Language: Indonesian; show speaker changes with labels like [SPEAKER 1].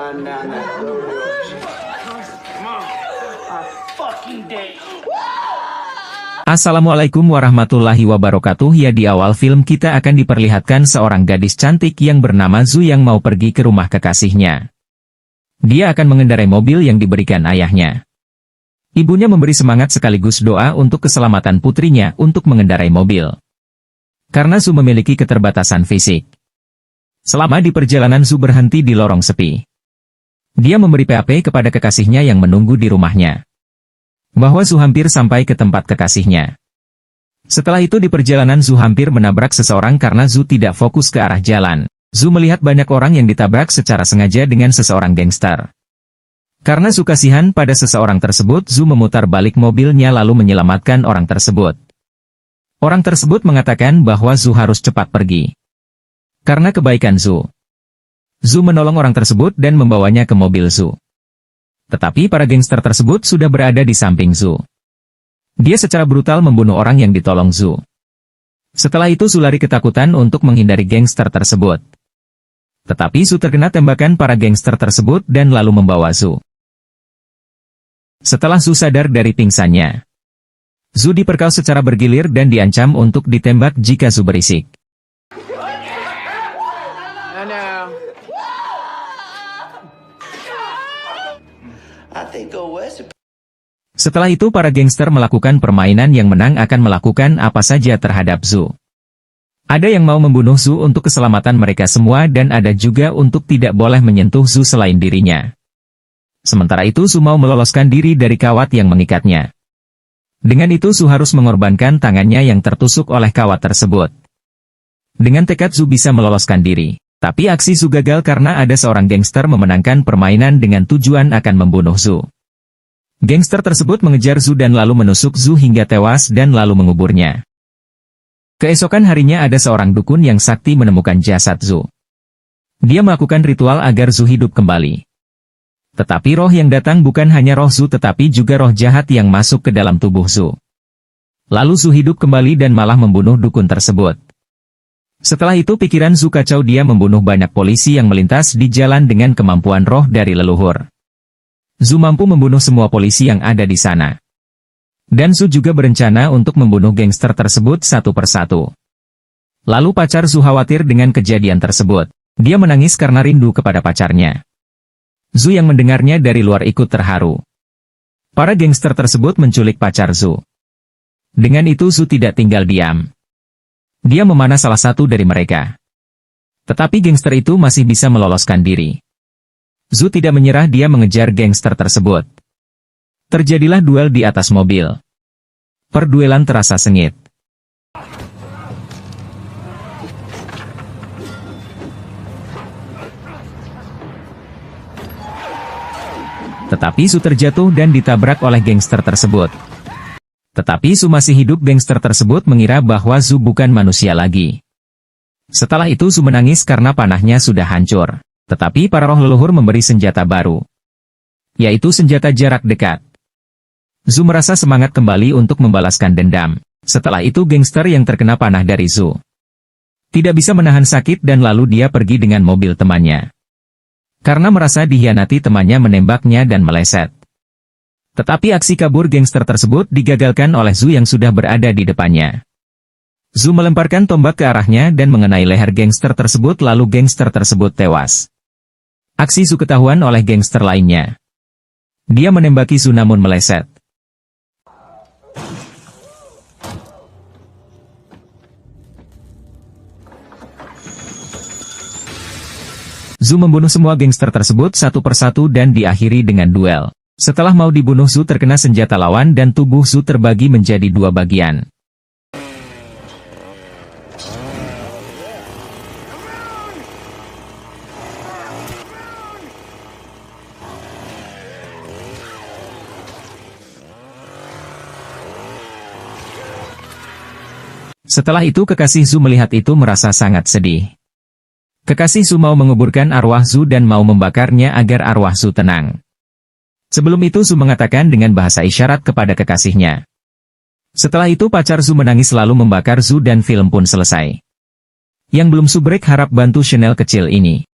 [SPEAKER 1] run down that road. Come on. Our fucking day.
[SPEAKER 2] Assalamualaikum warahmatullahi wabarakatuh. Ya, di awal film kita akan diperlihatkan seorang gadis cantik yang bernama Zhu yang mau pergi ke rumah kekasihnya. Dia akan mengendarai mobil yang diberikan ayahnya. Ibunya memberi semangat sekaligus doa untuk keselamatan putrinya untuk mengendarai mobil. Karena Zhu memiliki keterbatasan fisik. Selama di perjalanan Zhu berhenti di lorong sepi. Dia memberi PAP kepada kekasihnya yang menunggu di rumahnya. Bahwa Zhu hampir sampai ke tempat kekasihnya. Setelah itu di perjalanan Zhu hampir menabrak seseorang karena Zhu tidak fokus ke arah jalan. Zhu melihat banyak orang yang ditabrak secara sengaja dengan seseorang gangster. Karena Zhu kasihan pada seseorang tersebut, Zhu memutar balik mobilnya lalu menyelamatkan orang tersebut. Orang tersebut mengatakan bahwa Zhu harus cepat pergi. Karena kebaikan Zhu. Zhu menolong orang tersebut dan membawanya ke mobil Zhu. Tetapi para gangster tersebut sudah berada di samping Zhu. Dia secara brutal membunuh orang yang ditolong Zhu. Setelah itu Zhu lari ketakutan untuk menghindari gangster tersebut. Tetapi Zhu terkena tembakan para gangster tersebut dan lalu membawa Zhu. Setelah Zhu sadar dari pingsannya, Zhu diperkau secara bergilir dan diancam untuk ditembak jika Zhu berisik. Setelah itu para gangster melakukan permainan yang menang akan melakukan apa saja terhadap Zhu. Ada yang mau membunuh Zhu untuk keselamatan mereka semua dan ada juga untuk tidak boleh menyentuh Zhu selain dirinya. Sementara itu Zhu mau meloloskan diri dari kawat yang mengikatnya. Dengan itu Zhu harus mengorbankan tangannya yang tertusuk oleh kawat tersebut. Dengan tekad Zhu bisa meloloskan diri. Tapi aksi Zhu gagal karena ada seorang gangster memenangkan permainan dengan tujuan akan membunuh Zhu. Gangster tersebut mengejar Zhu dan lalu menusuk Zhu hingga tewas dan lalu menguburnya. Keesokan harinya ada seorang dukun yang sakti menemukan jasad Zhu. Dia melakukan ritual agar Zhu hidup kembali. Tetapi roh yang datang bukan hanya roh Zhu tetapi juga roh jahat yang masuk ke dalam tubuh Zhu. Lalu Zhu hidup kembali dan malah membunuh dukun tersebut. Setelah itu pikiran Zhu kacau, dia membunuh banyak polisi yang melintas di jalan dengan kemampuan roh dari leluhur. Zhu mampu membunuh semua polisi yang ada di sana. Dan Zhu juga berencana untuk membunuh gangster tersebut satu persatu. Lalu pacar Zhu khawatir dengan kejadian tersebut. Dia menangis karena rindu kepada pacarnya. Zhu yang mendengarnya dari luar ikut terharu. Para gangster tersebut menculik pacar Zhu. Dengan itu Zhu tidak tinggal diam. Dia memanah salah satu dari mereka. Tetapi gangster itu masih bisa meloloskan diri. Zhu tidak menyerah, dia mengejar gangster tersebut. Terjadilah duel di atas mobil. Perduelan terasa sengit. Tetapi Zhu terjatuh dan ditabrak oleh gangster tersebut. Tetapi Zhu masih hidup. Gangster tersebut mengira bahwa Zhu bukan manusia lagi. Setelah itu Zhu menangis karena panahnya sudah hancur. Tetapi para roh leluhur memberi senjata baru. Yaitu senjata jarak dekat. Zhu merasa semangat kembali untuk membalaskan dendam. Setelah itu gangster yang terkena panah dari Zhu tidak bisa menahan sakit dan lalu dia pergi dengan mobil temannya. Karena merasa dikhianati, temannya menembaknya dan meleset. Tetapi aksi kabur gangster tersebut digagalkan oleh Zhu yang sudah berada di depannya. Zhu melemparkan tombak ke arahnya dan mengenai leher gangster tersebut lalu gangster tersebut tewas. Aksi Zhu ketahuan oleh gangster lainnya. Dia menembaki Zhu namun meleset. Zhu membunuh semua gangster tersebut satu persatu dan diakhiri dengan duel. Setelah mau dibunuh, Zhu terkena senjata lawan dan tubuh Zhu terbagi menjadi dua bagian. Setelah itu kekasih Zhu melihat itu merasa sangat sedih. Kekasih Zhu mau menguburkan arwah Zhu dan mau membakarnya agar arwah Zhu tenang. Sebelum itu Zhu mengatakan dengan bahasa isyarat kepada kekasihnya. Setelah itu pacar Zhu menangis lalu membakar Zhu dan film pun selesai. Yang belum subrek harap bantu channel kecil ini.